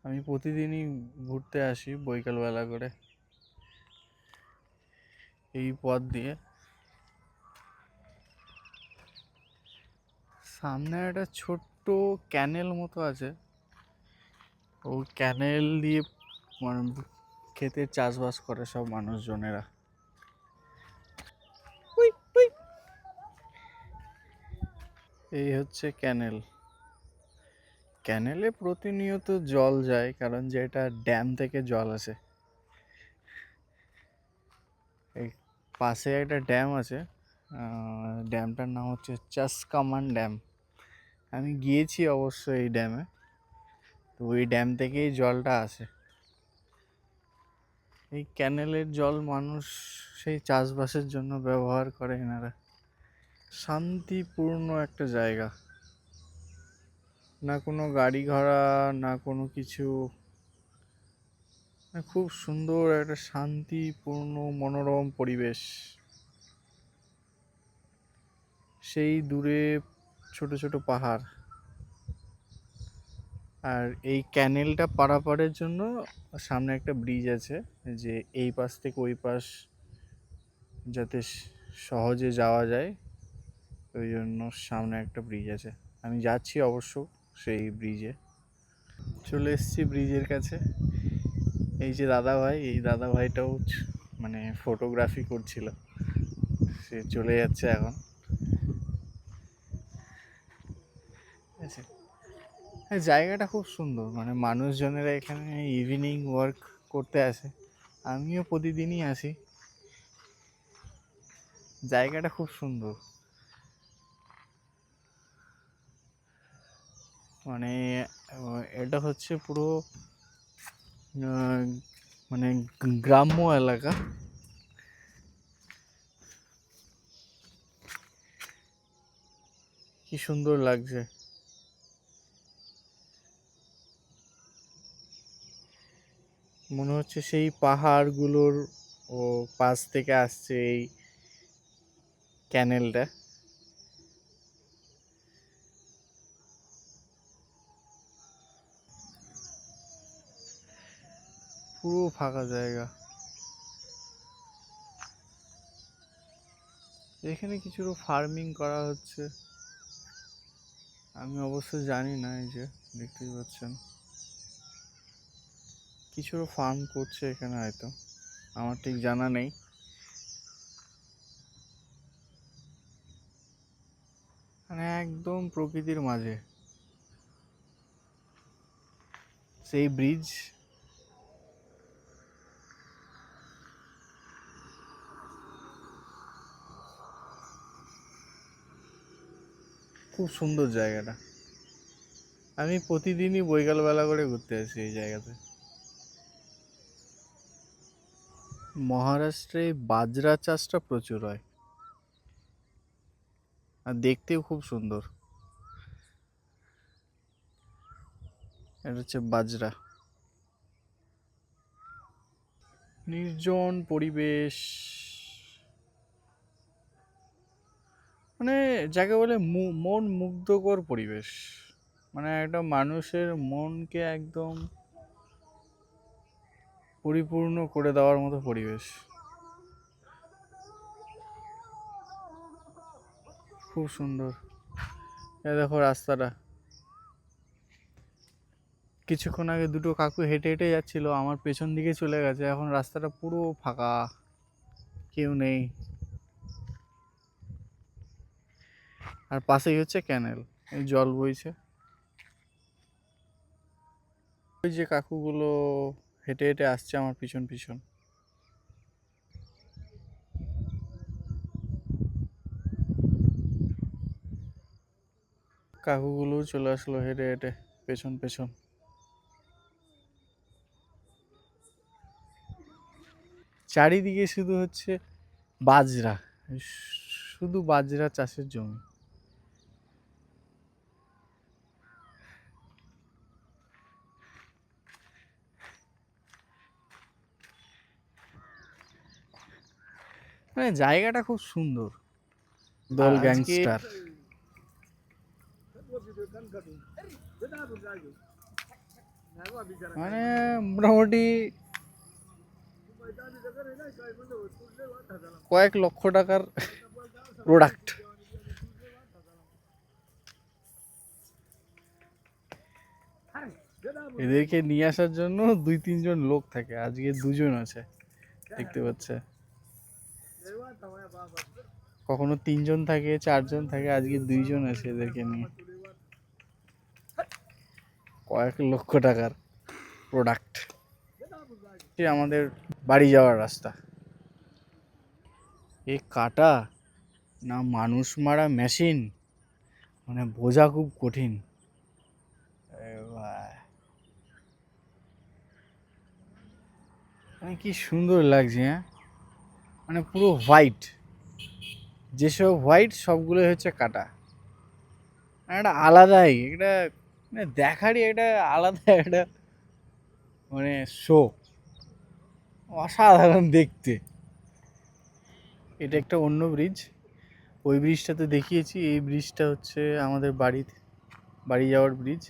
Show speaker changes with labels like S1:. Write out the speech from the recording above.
S1: আমি প্রতিদিনই ঘুরতে আসি বৈকালবেলা করে এই পথ দিয়ে। সামনে একটা ছোট্ট ক্যানেল মতো আছে, ওই ক্যানেল দিয়ে মানে ক্ষেতে চাষবাস করে সব মানুষজনেরা। We, we. এই হচ্ছে ক্যানেল। ক্যানেলে প্রতিনিয়ত জল যায়, কারণ যে এটা ড্যাম থেকে জল আসে। এই পাশে একটা ড্যাম আছে, ড্যামটার নাম হচ্ছে চাষকামান ড্যাম। আমি গিয়েছি অবশ্য এই ড্যামে, তো ওই ড্যাম থেকেই জলটা আসে। এই ক্যানেলের জল মানুষ সেই চাষবাসের জন্য ব্যবহার করে এনারা। শান্তিপূর্ণ একটা জায়গা, না কোনো গাড়ি ঘোড়া, না কোনো কিছু। খুব সুন্দর একটা শান্তিপূর্ণ মনোরম পরিবেশ। সেই দূরে ছোট ছোট পাহাড়। আর এই ক্যানেলটা পারাপারের জন্য সামনে একটা ব্রিজ আছে, যে এই পাশ থেকে ওই পাশ যাতে সহজে যাওয়া যায়, ওই জন্য সামনে একটা ব্রিজ আছে। আমি যাচ্ছি অবশ্য সেই ব্রিজে। চলে এসেছি ব্রিজের কাছে। এই যে দাদা ভাই, এই দাদা ভাইটাও মানে ফটোগ্রাফি করছিল, সে চলে যাচ্ছে এখন। আচ্ছা, জায়গাটা খুব সুন্দর, মানে মানুষজনেরা এখানে ইভিনিং ওয়ার্ক করতে আসে। আমিও প্রতিদিনই আসি। জায়গাটা খুব সুন্দর, মানে এটা হচ্ছে পুরো মানে গ্রাম্য এলাকা। কি সুন্দর লাগছে। মনে হচ্ছে সেই পাহাড়গুলোর ও পাশ থেকে আসছে এই ক্যানেলটা। পুরো ফাঁকা জায়গা। এখানে কিছু ফার্মিং করা হচ্ছে, আমি অবশ্য জানি না। এই যে দেখতেই পাচ্ছেন, কিছু ফার্ম করছে এখানে, হয়তো আমার ঠিক জানা নেই। মানে একদম প্রকৃতির মাঝে সেই ব্রিজ। খুব সুন্দর জায়গাটা। আমি প্রতিদিনই বৈকালবেলা করে ঘুরতে আসি এই জায়গাতে। মহারাষ্ট্রে বাজরা চাষটা প্রচুর হয়, আর দেখতেও খুব সুন্দর। এটা হচ্ছে বাজরা। নির্জন পরিবেশ, মানে যাকে বলে মন মুগ্ধকর পরিবেশ। মানে একটা মানুষের মনকে একদম পরিপূর্ণ করে দেওয়ার মতো পরিবেশ। খুব সুন্দর। এই দেখো রাস্তাটা, কিছুক্ষণ আগে দুটো কাকু হেঁটে হেঁটে যাচ্ছিল, আমার পেছন দিকে চলে গেছে। এখন রাস্তাটা পুরো ফাঁকা, কেউ নেই। আর পাশেই হচ্ছে ক্যানেল, এই জল বইছে। ওই যে কাকুগুলো হেঁটে হেঁটে আসছে আমার পিছন পিছন। কাকুগুলো চলে আসলো হেঁটে হেঁটে পেছন পেছন। চারিদিকে শুধু হচ্ছে বাজরা, শুধু বাজরা চাষের জমি। মানে জায়গাটা খুব সুন্দর। দল
S2: আজকে
S1: গ্যাংস্টার। মানে মোটামুটি কয়েক লক্ষ টাকার প্রোডাক্ট। এদেরকে নিয়ে আসার জন্য 2-3 জন লোক থাকে, আজকে 2 জন আছে দেখতে পাচ্ছে। কখনো 3 জন থাকে, 4 জন থাকে, আজকে 2 জন আছে এদেরকে নিয়ে। কয়েক লক্ষ টাকার প্রোডাক্ট। আমাদের বাড়ি যাওয়ার রাস্তা। এই কাটা না মানুষ মারা মেশিন, মানে বোঝা খুব কঠিন। মানে কি সুন্দর লাগছে, হ্যাঁ, মানে পুরো হোয়াইট, যেসব হোয়াইট সবগুলো হচ্ছে কাটা। একটা আলাদাই একটা মানে দেখারই একটা আলাদা একটা মানে শো, অসাধারণ দেখতে। এটা একটা অন্য ব্রিজ, ওই ব্রিজটাতে দেখিয়েছি। এই ব্রিজটা হচ্ছে আমাদের বাড়ি যাওয়ার ব্রিজ।